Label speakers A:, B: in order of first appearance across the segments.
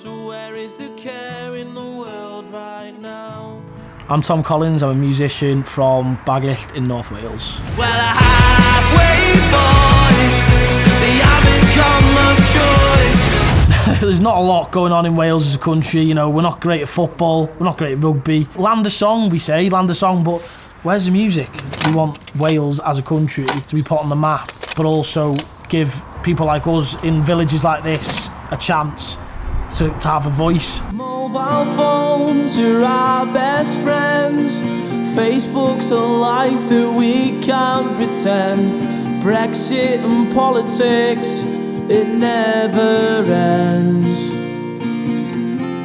A: So where is the care in the world right now?
B: I'm Tom Collins, I'm a musician from Bagillt in North Wales.
A: Well, halfway boys, they haven't come much choice.
B: There's not a lot going on in Wales as a country, you know, we're not great at football, we're not great at rugby. Land of song, we say, land of song, but where's the music? We want Wales as a country to be put on the map, but also give people like us in villages like this a chance to have a voice.
A: Mobile phones are our best friends. Facebook's a life that we can't pretend. Brexit and politics, it never ends.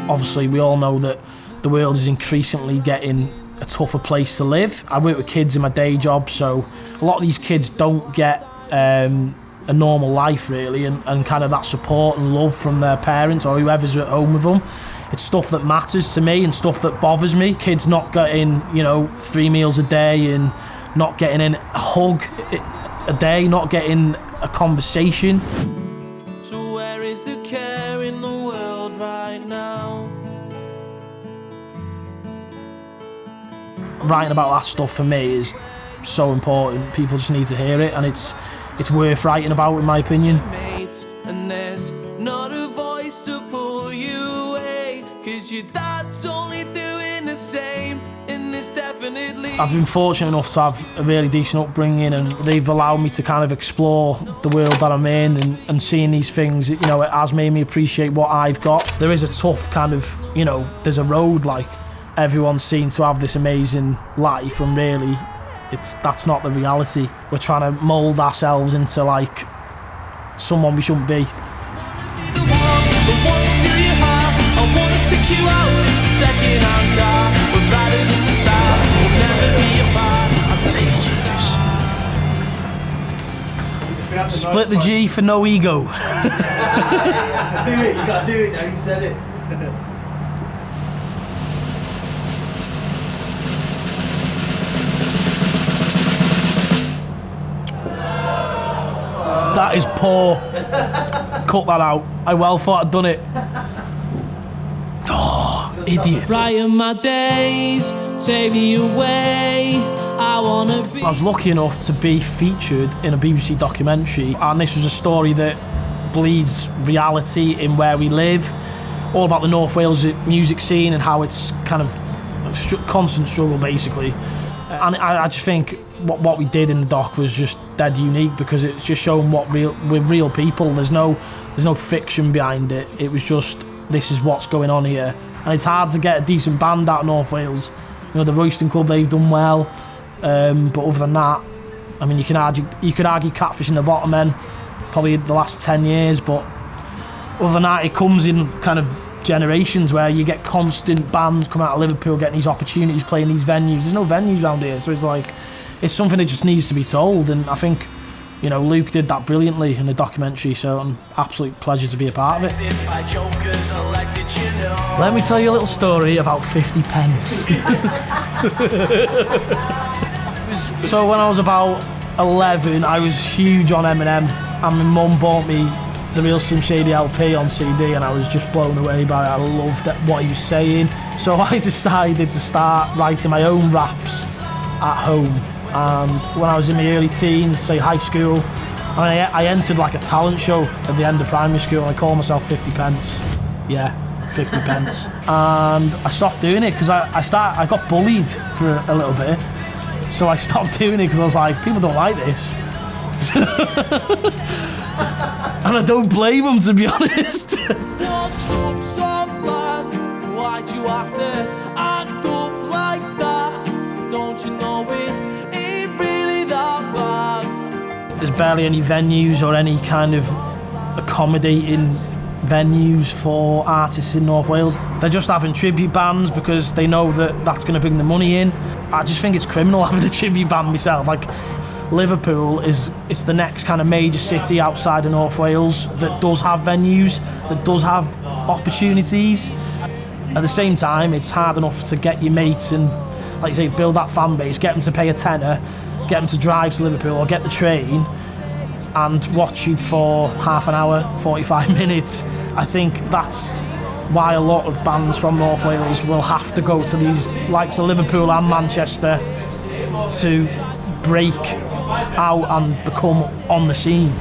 B: Obviously, we all know that the world is increasingly getting a tougher place to live. I work with kids in my day job, so a lot of these kids don't get a normal life really, and kind of that support and love from their parents or whoever's at home with them. It's stuff that matters to me and stuff that bothers me. Kids not getting, 3 meals a day and not getting in a hug a day, not getting a conversation.
A: So where is the care in the world right now?
B: Writing about that stuff for me is so important. People just need to hear it, and it's worth writing about, in my opinion.
A: Mates, and there's not a voice to pull you away, 'cause your dad's only doing the same, and it's definitely...
B: I've been fortunate enough to have a really decent upbringing, and they've allowed me to kind of explore the world that I'm in, and seeing these things, it has made me appreciate what I've got. There is a tough kind of, there's a road, like, everyone's seen to have this amazing life, and really, that's not the reality. We're trying to mould ourselves into like someone we shouldn't be. Table service. Split the G for no ego.
C: Do it, you gotta do it now, you said it.
B: That is poor. Cut that out. I well thought I'd done it. Oh, idiot.
A: Brighten my days, take me away. I wanna be...
B: I was lucky enough to be featured in a BBC documentary, and this was a story that bleeds reality in where we live, all about the North Wales music scene and how it's kind of a constant struggle, basically. And I just think what we did in the doc was just dead unique, because it's just showing we're real people. There's no fiction behind it. It was just, this is what's going on here. And it's hard to get a decent band out of North Wales. The Royston Club, they've done well. But other than that, I mean, you could argue Catfish and the Bottomen, probably the last 10 years, but other than that, it comes in kind of generations where you get constant bands come out of Liverpool getting these opportunities, playing these venues. There's no venues around here, so it's like, it's something that just needs to be told, and I think, Luke did that brilliantly in the documentary, so an absolute pleasure to be a part of it. Let me tell you a little story about 50 pence. So when I was about 11, I was huge on Eminem, and my mum bought me the Real Slim Shady LP on CD, and I was just blown away by it. I loved what he was saying. So I decided to start writing my own raps at home. And when I was in my early teens, say high school, I entered like a talent show at the end of primary school, and I called myself 50 pence. Yeah, 50 pence. And I stopped doing it because I got bullied for a little bit. So I stopped doing it because I was like, people don't like this. And I don't blame them, to be honest.
A: What's up so bad? Why'd you have to act up like that? Don't you know it ain't really that bad?
B: There's barely any venues or any kind of accommodating venues for artists in North Wales. They're just having tribute bands because they know that that's going to bring the money in. I just think it's criminal having a tribute band myself. Like, Liverpool it's the next kind of major city outside of North Wales that does have venues, that does have opportunities. At the same time, it's hard enough to get your mates and, like you say, build that fan base, get them to pay a tenner, get them to drive to Liverpool or get the train and watch you for half an hour, 45 minutes. I think that's why a lot of bands from North Wales will have to go to these likes of Liverpool and Manchester to break out and become on the scene.